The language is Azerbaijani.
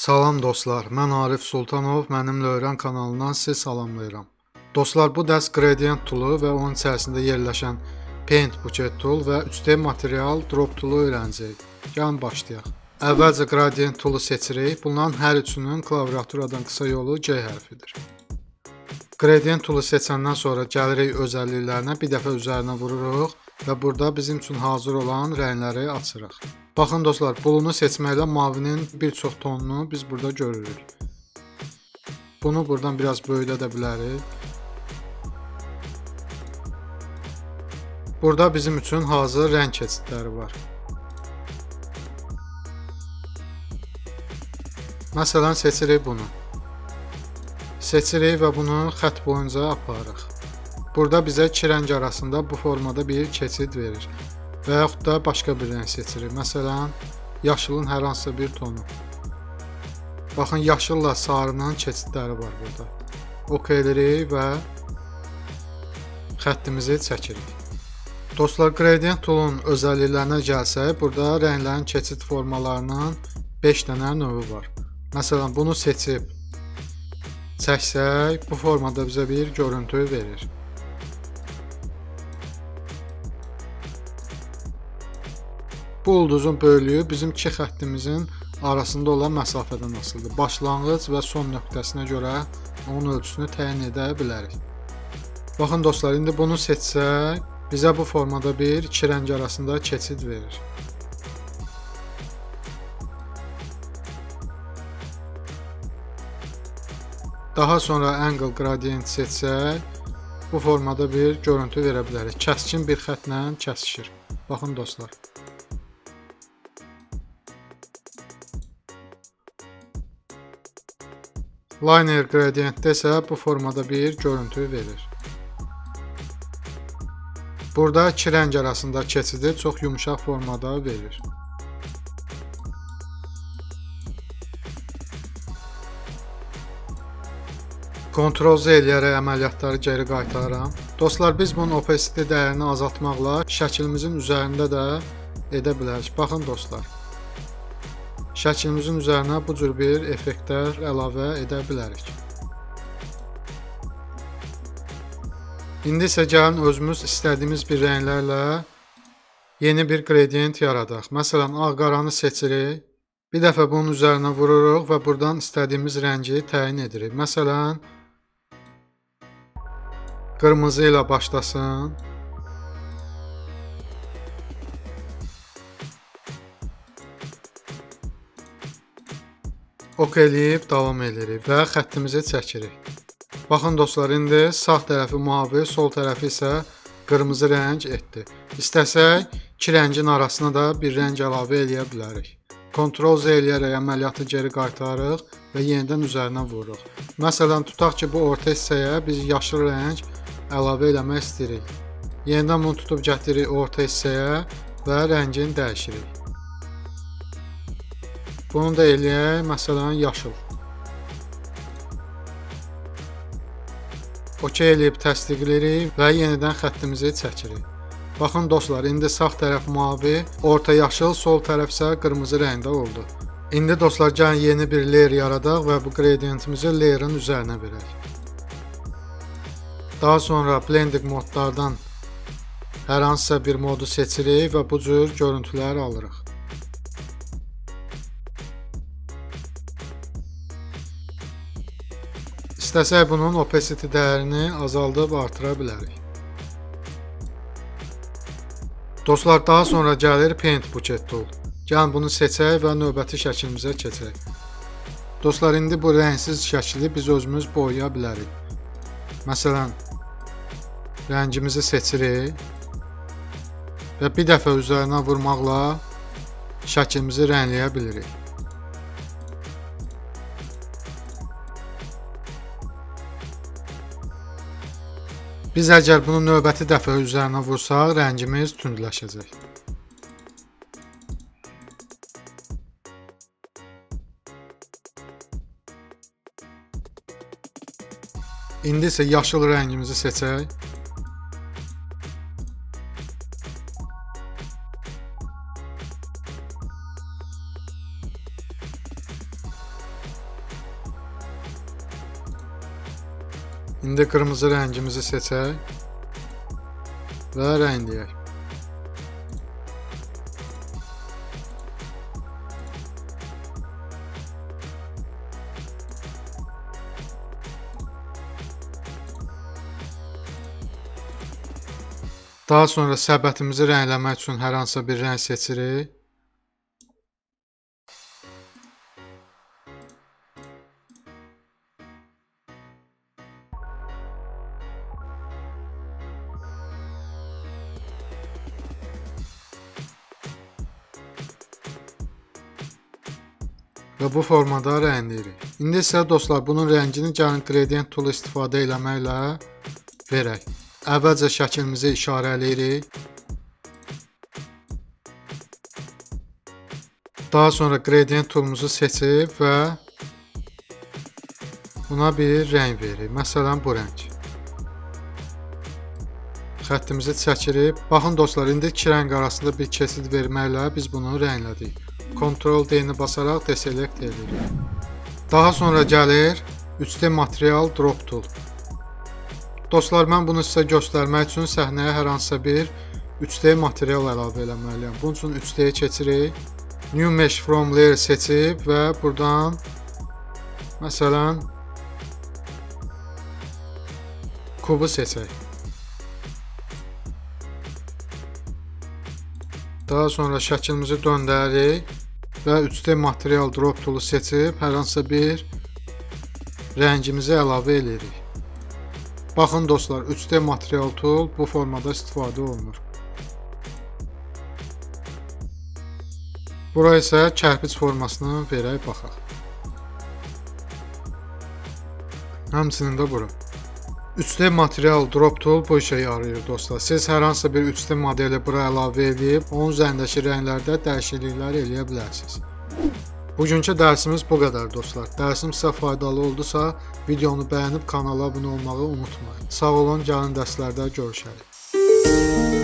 Salam dostlar, mən Arif Sultanov, mənimlə öyrən kanalından sizi salamlayıram. Dostlar, bu dərs Gradient toolu və onun içərisində yerləşən Paint Bucket tool və 3D material Drop toolu öyrənəcəyik. Gəlin başlayaq. Əvvəlcə Gradient toolu seçirik. Bunların hər üçünün klaviaturadan qısa yolu C hərfidir. Gradient toolu seçəndən sonra gəlirik özəlliklərinə, bir dəfə üzərinə vururuq və burada bizim üçün hazır olan rəngləri açırıq. Baxın dostlar, bulunu seçməklə mavinin bir çox tonunu biz burada görürük. Bunu buradan biraz böyüdə də bilərik. Burada bizim üçün hazır rəng keçidləri var. Məsələn, seçirik bunu. Seçirik və bunu xətt boyunca aparırıq. Burada bizə iki rəng arasında bu formada bir keçid verir. Və yaxud da başqa bir rəng seçirik. Məsələn, yaşılın hər hansısa bir tonu. Baxın, yaşılla sarının keçidləri var burada. OK edirik və xəttimizi çəkirik. Dostlar, Gradient toolun özəlliklərinə gəlsək, burada rənglərin keçid formalarının 5 dənə növü var. Məsələn, bunu seçib çəksək, bu formada bizə bir görüntü verir. Bu ulduzun böyüklüyü bizim iki xəttimizin arasında olan məsafədən asılıdır. Başlanğıc və son nöqtəsinə görə onun ölçüsünü təyin edə bilərik. Baxın dostlar, indi bunu seçsək, bizə bu formada bir iki rəng arasında keçid verir. Daha sonra Angle Gradient seçsək, bu formada bir görüntü verə bilərik. Kəskin bir xətlə kəsişir. Baxın dostlar. Linear Gradient'də isə bu formada bir görüntü verir. Burada iki rəng arasında keçidi çox yumuşaq formada verir. Ctrl-Z eləyərək əməliyyatları geri qaytarıram. Dostlar, biz bunun opacity dəyərini azaltmaqla şəklimizin üzərində də edə bilərik. Baxın dostlar. Şəklimizin üzərinə bu cür bir effektlər əlavə edə bilərik. İndi isə gəlin özümüz istədiyimiz bir rənglərlə yeni bir gradient yaradaq. Məsələn, ağ-qaranı seçirik. Bir dəfə bunun üzərinə vururuq və buradan istədiyimiz rəngi təyin edirik. Məsələn, qırmızı ilə başlasın. OK eləyib davam edirik və xəttimizi çəkirik. Baxın dostlar, indi sağ tərəfi mavi, sol tərəfi isə qırmızı rəng etdi. İstəsək, iki rəngin arasına da bir rəng əlavə eləyə bilərik. Ctrl-Z eləyərək əməliyyatı geri qaytarırıq və yenidən üzərinə vururuq. Məsələn, tutaq ki, bu orta hissəyə biz yaşıl rəng əlavə eləmək istəyirik. Yenidən bunu tutub gətiririk orta hissəyə və rəngini dəyişirik. Bunu da eləyək, məsələn, yaşıl. OK eləyib təsdiqləyirik və yenidən xəttimizi çəkirik. Baxın dostlar, indi sağ tərəf mavi, orta yaşıl, sol tərəf isə qırmızı rəngdə oldu. İndi dostlar, gəlin yeni bir layer yaradaq və bu gradientimizi layer'ın üzərinə verək. Daha sonra blending modlardan hər hansısa bir modu seçirik və bu cür görüntülər alırıq. İstəsək bunun opacity dəyərini azaldıb artıra bilərik. Dostlar, daha sonra gəlir Paint Bucket tool. Gəlin bunu seçək və növbəti şəklimizə keçək. Dostlar, indi bu rəngsiz şəkli biz özümüz boyaya bilərik. Məsələn, rəngimizi seçirik və bir dəfə üzərinə vurmaqla şəklimizi rəngləyə bilirik. Biz əgər bunu növbəti dəfə üzərinə vursaq, rəngimiz tündləşəcək. İndi isə yaşıl rəngimizi seçək. İndi qırmızı rəngimizi seçək və rəngləyək. Daha sonra səbətimizi rəngləmək üçün hər hansısa bir rəng seçirik. Və bu formada rəngləyirik. İndi isə dostlar, bunun rəngini gəlin gradient toolu istifadə eləməklə verək. Əvvəlcə şəklimizi işarələyirik. Daha sonra gradient toolumuzu seçib və buna bir rəng veririk. Məsələn, bu rəng. Xəttimizi çəkirik. Baxın dostlar, indi iki rəng arasında bir kesid verməklə biz bunu rənglədik. Ctrl D-ni basaraq deselect edirik. Daha sonra gəlir 3D material drop tool. Dostlar, mən bunu sizə göstərmək üçün səhnəyə hər hansısa bir 3D material əlavə eləməliyəm. Bunun üçün 3D-yə keçirik. New Mesh from Layer seçib və buradan məsələn kubu seçək. Daha sonra şəklimizi döndəririk və 3D material drop toolu seçib hər hansısa bir rəngimizi əlavə edirik. Baxın dostlar, 3D material tool bu formada istifadə olunur. Bura isə kərpic formasını verək, baxaq. Həmçinin də bura. 3D material drop tool bu işə yarayır dostlar. Siz hər hansısa bir 3D modeli bura əlavə edib, onun üzərindəki rənglərdə dəyişikliklər eləyə bilərsiniz. Bugünkü dərsimiz bu qədər dostlar. Dərsim sizə faydalı oldusa, videonu bəyənib kanala abunə olmağı unutmayın. Sağ olun, gəlin dərslərdə görüşərik.